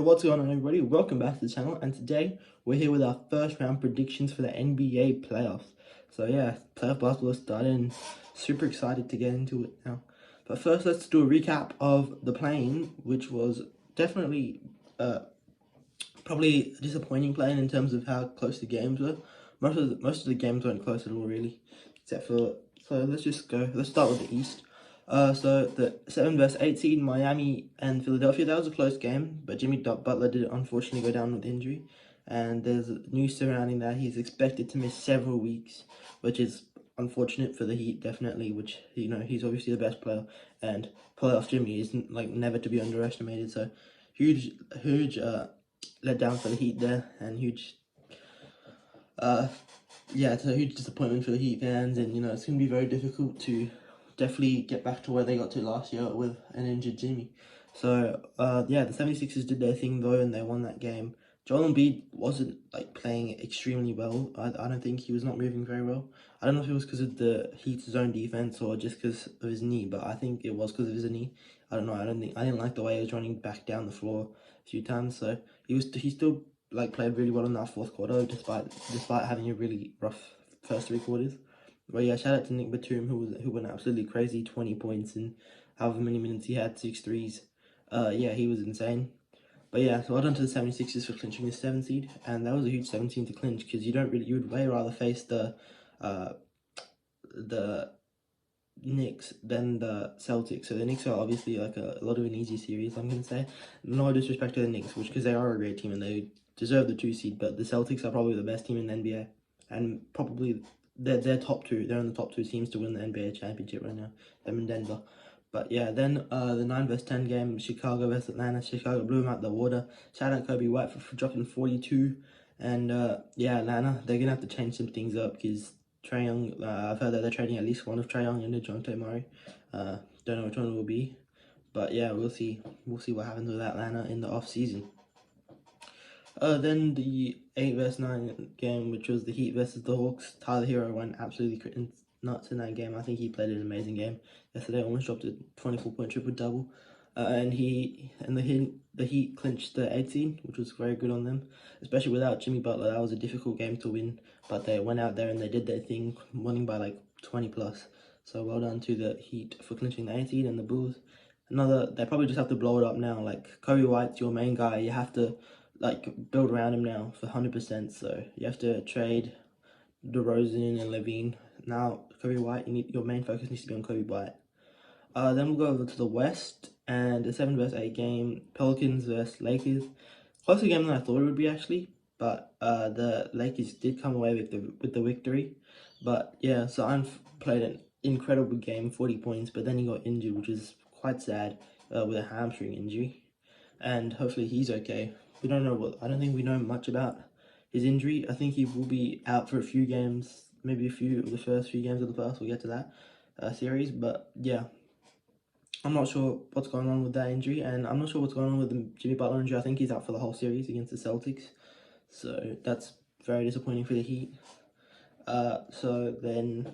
What's going on, everybody? Welcome back to the channel, and today we're here with our first round predictions for the NBA playoffs. So yeah, playoff basketball started and super excited to get into it now. But first, let's do a recap of the play-in, which was definitely probably a disappointing play-in in terms of how close the games were. Most of the games weren't close at all, really, except for let's just go. Let's start with the East. So the 7 versus 8 seed, Miami and Philadelphia, that was a close game, but Jimmy Butler did unfortunately go down with injury, and there's news surrounding that he's expected to miss several weeks, which is unfortunate for the Heat, definitely. Which, he's obviously the best player, and playoff Jimmy is like never to be underestimated. So huge let down for the Heat there, and yeah, it's a huge disappointment for the Heat fans, and it's gonna be very difficult to definitely get back to where they got to last year with an injured Jimmy. So yeah, the 76ers did their thing though, and they won that game. Joel Embiid wasn't like playing extremely well. I don't think he was not moving very well. I don't know if it was because of the Heat's zone defense or just because of his knee, but I think it was because of his knee. I don't know. I didn't like the way he was running back down the floor a few times. So he still like played really well in that fourth quarter, despite having a really rough first 3 quarters. But yeah, shout out to Nick Batum, who went absolutely crazy, 20 points in however many minutes he had, 6 threes. Yeah, he was insane. But yeah, so well done to the 76ers for clinching the 7 seed, and that was a huge 17 to clinch, because you would way rather face uh the Knicks than the Celtics. So the Knicks are obviously like a lot of an easy series, I'm gonna say. No disrespect to the Knicks, because they are a great team and they deserve the 2 seed, but the Celtics are probably the best team in the NBA, and probably they're top two. They're in the top 2 teams to win the NBA championship right now. Them in Denver. But yeah, then the 9 vs 10 game, Chicago vs Atlanta. Chicago blew them out the water. Shout out Kobe White for dropping 42. And yeah, Atlanta, they're gonna have to change some things up, because Trae Young, I've heard that they're trading at least one of Trae Young and DeJounte Murray. Don't know which one it will be, but yeah, we'll see. We'll see what happens with Atlanta in the off season. Then the 8 vs 9 game, which was the Heat versus the Hawks. Tyler Hero went absolutely nuts in that game. I think he played an amazing game yesterday. Almost dropped a 24-point triple double, and the Heat clinched the 8 seed, which was very good on them, especially without Jimmy Butler. That was a difficult game to win, but they went out there and they did their thing, winning by like 20 plus. So well done to the Heat for clinching the 8 seed, and the Bulls. They probably just have to blow it up now. Like, Kobe White's your main guy. You have to like build around him now for 100%. So you have to trade DeRozan and Levine. Now Kobe White, your main focus needs to be on Kobe White. Then we'll go over to the West, and the 7 vs 8 game, Pelicans versus Lakers. Closer game than I thought it would be, actually, but the Lakers did come away with the victory. But yeah, Zion played an incredible game, 40 points, but then he got injured, which is quite sad, with a hamstring injury, and hopefully he's okay. I don't think we know much about his injury. I think he will be out for a few games, maybe a few of the first few games of the playoffs. We'll get to that series, but yeah, I'm not sure what's going on with that injury, and I'm not sure what's going on with the Jimmy Butler injury. I think he's out for the whole series against the Celtics, so that's very disappointing for the Heat. So then,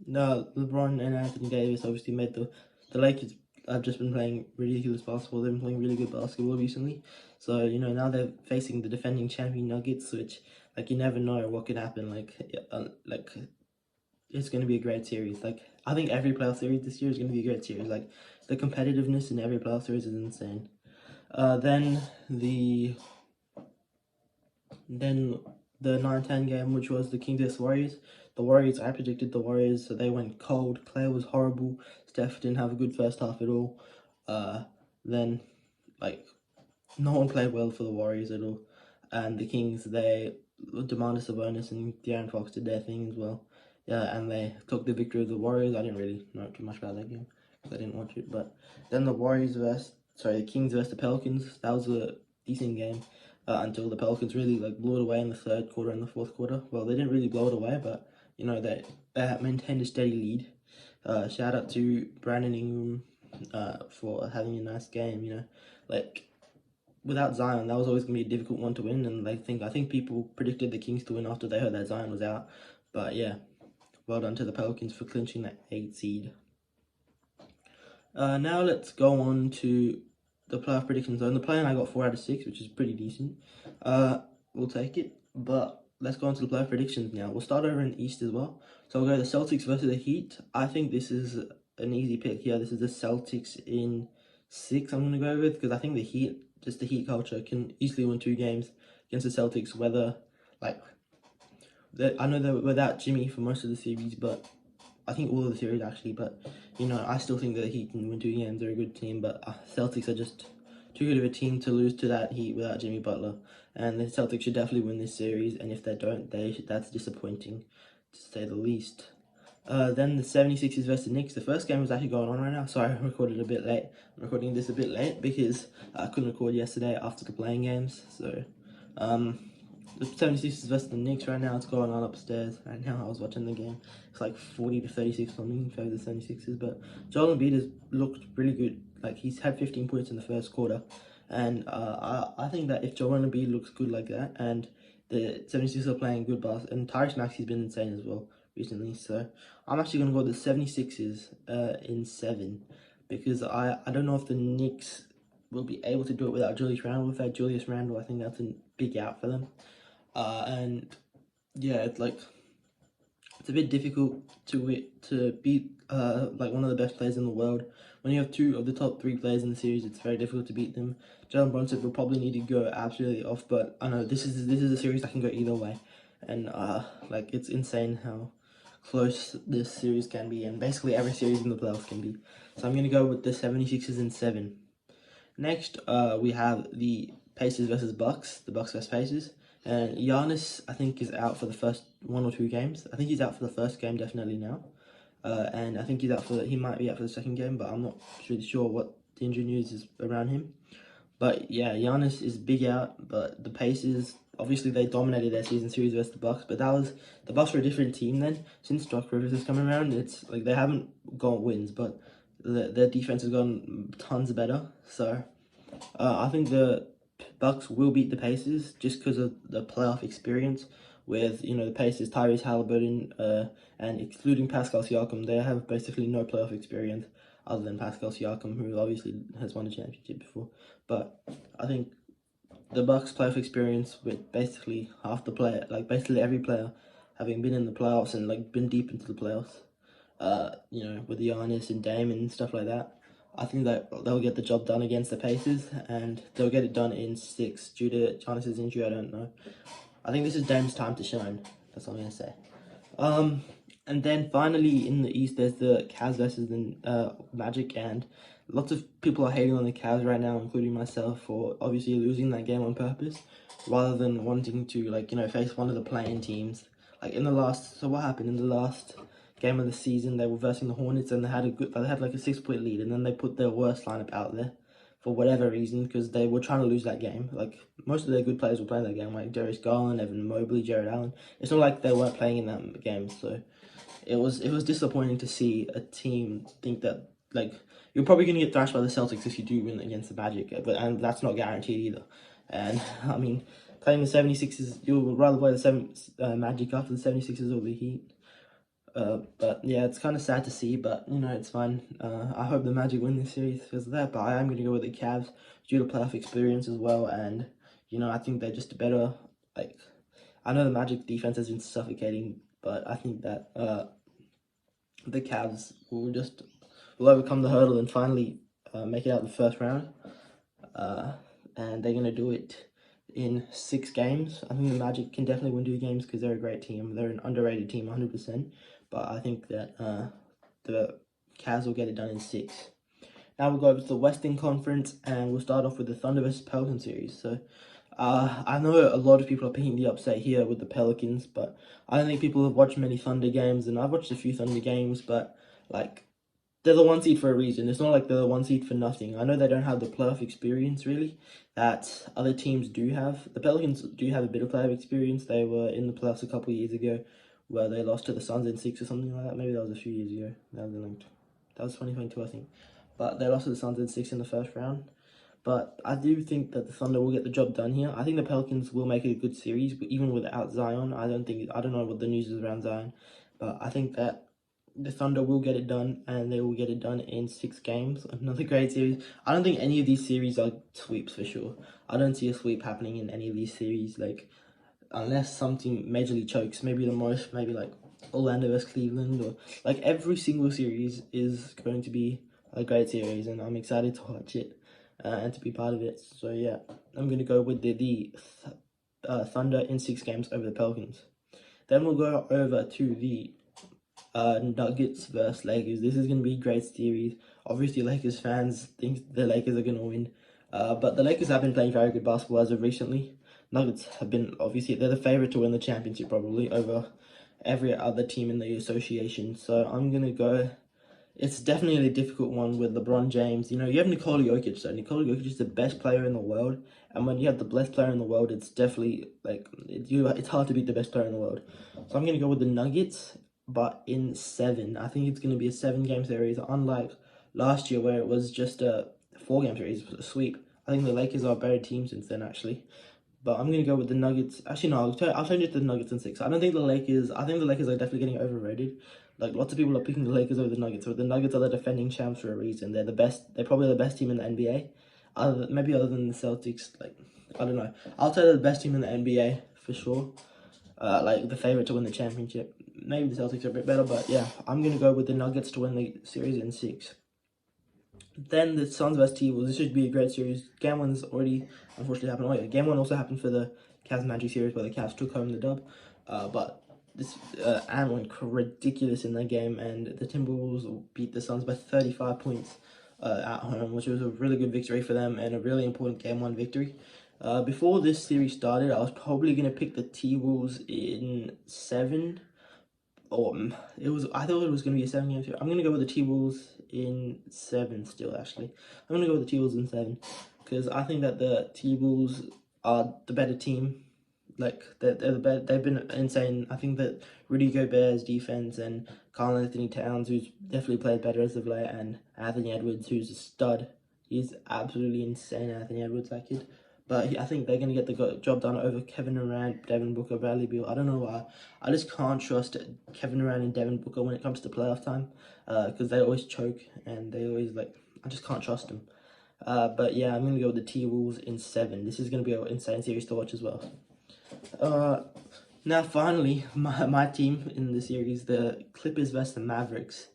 no, LeBron and Anthony Davis obviously made the Lakers have just been playing ridiculous basketball. They've been playing really good basketball recently. So, now they're facing the defending champion Nuggets, which, like, you never know what could happen. Like it's going to be a great series. Like, I think every playoff series this year is going to be a great series. Like, the competitiveness in every playoff series is insane. Then the 9-10 game, which was the Kings vs Warriors. The Warriors, I predicted the Warriors, so they went cold. Clay was horrible. Steph didn't have a good first half at all. Then, like, no one played well for the Warriors at all. And the Kings, Domantas Sabonis and De'Aaron Fox did their thing as well. Yeah, and they took the victory of the Warriors. I didn't really know too much about that game because I didn't watch it. But then the Kings versus the Pelicans. That was a decent game until the Pelicans really blew it away in the third quarter and the fourth quarter. Well, they didn't really blow it away, but they maintained a steady lead. Shout out to Brandon Ingram for having a nice game. Without Zion, that was always going to be a difficult one to win, and I think people predicted the Kings to win after they heard that Zion was out. But yeah, well done to the Pelicans for clinching that 8 seed. Now let's go on to the playoff predictions. On the play-in, I got 4 out of 6, which is pretty decent. We'll take it. But let's go on to the playoff predictions now. We'll start over in the East as well. So we'll go the Celtics versus the Heat. I think this is an easy pick here. This is the Celtics in 6 I'm going to go with, because I think the Heat, just the Heat culture, can easily win 2 games against the Celtics, whether, like, I know they're without Jimmy for most of the series, but I think all of the series actually, but you know, I still think that the Heat can win 2 games. They're a good team, but Celtics are just too good of a team to lose to that Heat without Jimmy Butler. And the Celtics should definitely win this series, and if they don't, that's disappointing, to say the least. Then the 76ers versus the Knicks. The first game was actually going on right now. Sorry, I recorded a bit late. I'm recording this a bit late because I couldn't record yesterday after the playing games. So, the 76ers versus the Knicks right now. It's going on upstairs right now. I was watching the game. It's like 40 to 36 something in favor of the 76ers. But Joel Embiid has looked really good. Like, he's had 15 points in the first quarter. And I think that if Joel Embiid looks good like that, and the 76ers are playing good basketball, and Tyrese Maxey's been insane as well recently. So I'm actually going to go with the 76ers in 7. Because I don't know if the Knicks will be able to do it without Julius Randle. Without Julius Randle, I think that's a big out for them. And yeah, it's a bit difficult to beat like one of the best players in the world. When you have 2 of the top 3 players in the series, it's very difficult to beat them. Jalen Brunson will probably need to go absolutely off, but I know this is a series that can go either way, and like, it's insane how close this series can be, and basically every series in the playoffs can be. So I'm gonna go with the 76ers in 7. Next, we have the Pacers versus Bucks. The Bucks versus Pacers. And Giannis, I think, is out for the first 1 or 2 games. I think he's out for the first game definitely now. And I think he might be out for the second game, but I'm not really sure what the injury news is around him. But yeah, Giannis is big out, but the Pacers, obviously they dominated their season series versus the Bucks, but the Bucks were a different team then. Since Doc Rivers has come around, it's like they haven't got wins, but their defense has gotten tons better. So I think the Bucks will beat the Pacers just because of the playoff experience. With, you know, the Pacers, Tyrese Halliburton, and excluding Pascal Siakam, they have basically no playoff experience other than Pascal Siakam, who obviously has won a championship before. But I think the Bucks' playoff experience, with basically half the player, like basically every player having been in the playoffs and like been deep into the playoffs, you know, with Giannis and Dame and stuff like that, I think that they'll get the job done against the Pacers, and they'll get it done in 6 due to Giannis' injury. I don't know. I think this is Dame's time to shine. That's all I'm gonna say. And then finally in the East, there's the Cavs versus the Magic, and lots of people are hating on the Cavs right now, including myself, for obviously losing that game on purpose, rather than wanting to, like, you know, face one of the playing teams. Like in the last, so what happened in the last game of the season? They were versing the Hornets, and they had like a 6-point lead, and then they put their worst lineup out there for whatever reason, because they were trying to lose that game. Like, most of their good players were playing that game, like Darius Garland, Evan Mobley, Jared Allen. It's not like they weren't playing in that game, so it was disappointing to see a team think that, like, you're probably going to get thrashed by the Celtics if you do win against the Magic, and that's not guaranteed either. And, I mean, playing the 76ers, you would rather play the Magic after the 76ers over the Heat. But yeah, it's kind of sad to see, but you know, it's fine. I hope the Magic win this series because of that, but I am going to go with the Cavs due to playoff experience as well, and you know, I think they're just better. Like, I know the Magic defense has been suffocating, but I think that the Cavs will overcome the hurdle and finally make it out the first round, and they're going to do it in 6 games. I think the Magic can definitely win 2 games because they're a great team. They're an underrated team, 100%. But I think that the Cavs will get it done in 6. Now we'll go over to the Western Conference, and we'll start off with the Thunder vs Pelicans series. So I know a lot of people are picking the upset here with the Pelicans, but I don't think people have watched many Thunder games, and I've watched a few Thunder games, but like, they're the 1 seed for a reason. It's not like they're the 1 seed for nothing. I know they don't have the playoff experience, really, that other teams do have. The Pelicans do have a bit of playoff experience. They were in the playoffs a couple of years ago, where they lost to the Suns in 6 or something like that. Maybe that was a few years ago. That was 2022, I think. But they lost to the Suns in 6 in the first round. But I do think that the Thunder will get the job done here. I think the Pelicans will make it a good series, but even without Zion, I don't know what the news is around Zion, but I think that the Thunder will get it done, and they will get it done in 6 games. Another great series. I don't think any of these series are sweeps for sure. I don't see a sweep happening in any of these series, like, unless something majorly chokes. Maybe the most, maybe like Orlando vs Cleveland, or like every single series is going to be a great series, and I'm excited to watch it and to be part of it. So yeah, I'm gonna go with the Thunder in 6 games over the Pelicans. Then we'll go over to the Nuggets versus Lakers. This is going to be a great series. Obviously, Lakers fans think the Lakers are going to win. But the Lakers have been playing very good basketball as of recently. Nuggets have been, obviously, they're the favorite to win the championship probably over every other team in the association. So I'm going to go. It's definitely a difficult one with LeBron James. You know, you have Nikola Jokic. So Nikola Jokic is the best player in the world. And when you have the best player in the world, it's definitely, like, it's hard to beat the best player in the world. So I'm going to go with the Nuggets, but in 7. I think it's going to be a 7-game series, unlike last year where it was just a 4-game series, a sweep. I think the Lakers are a better team since then, actually. But I'm going to go with the Nuggets. Actually, no, I'll change it to the Nuggets in 6. I think the Lakers are definitely getting overrated. Like, lots of people are picking the Lakers over the Nuggets. So the Nuggets are the defending champs for a reason. They're the best. They're probably the best team in the NBA. Maybe other than the Celtics. Like, I don't know. I'll tell you the best team in the NBA for sure. Like the favorite to win the championship. Maybe the Celtics are a bit better, but yeah, I'm gonna go with the Nuggets to win the series in 6. Then the Suns vs T-Wolves. This should be a great series. Game 1's already unfortunately happened. Oh yeah, Game 1 also happened for the Cavs Magic series where the Cavs took home the dub. But this Ant went ridiculous in that game, and the Timberwolves beat the Suns by 35 points at home, which was a really good victory for them and a really important Game 1 victory. Before this series started, I was probably gonna pick the T-Wolves in 7. Or I thought it was gonna be a 7-game series. I'm gonna go with the T-Wolves in 7 still. Actually, I'm gonna go with the T-Wolves in 7 because I think that the T-Wolves are the better team. Like they're the better. They've been insane. I think that Rudy Gobert's defense and Karl-Anthony Towns, who's definitely played better as of late, and Anthony Edwards, who's a stud. He's absolutely insane, Anthony Edwards, that kid. But I think they're going to get the job done over Kevin Durant, Devin Booker, Bradley Beal. I don't know why. I just can't trust Kevin Durant and Devin Booker when it comes to playoff time. Because they always choke and they always, like, I just can't trust them. But yeah, I'm going to go with the T-Wolves in 7. This is going to be an insane series to watch as well. Now finally, my team in the series, the Clippers versus the Mavericks.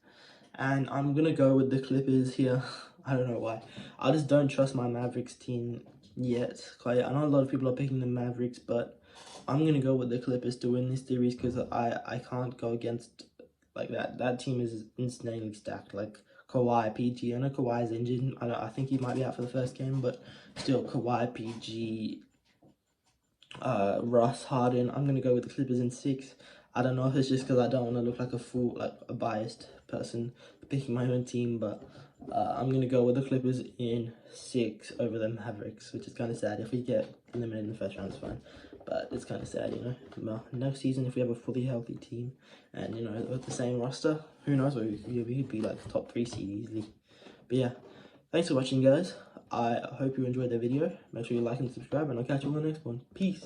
And I'm going to go with the Clippers here. I don't know why. I just don't trust my Mavericks team yet. I know a lot of people are picking the Mavericks, but I'm going to go with the Clippers to win this series because I can't go against, like, that team is insanely stacked. Like, Kawhi, PG. I know Kawhi is injured. I think he might be out for the first game, but still, Kawhi, PG, Russ, Harden. I'm going to go with the Clippers in 6. I don't know if it's just because I don't want to look like a fool, like a biased person picking my own team, but I'm going to go with the Clippers in 6 over the Mavericks, which is kind of sad. If we get eliminated in the first round, it's fine, but it's kind of sad, you know. Well, next season, if we have a fully healthy team and, you know, with the same roster, who knows, we could be like top 3 seed easily. But yeah, thanks for watching, guys. I hope you enjoyed the video. Make sure you like and subscribe, and I'll catch you on the next one. Peace.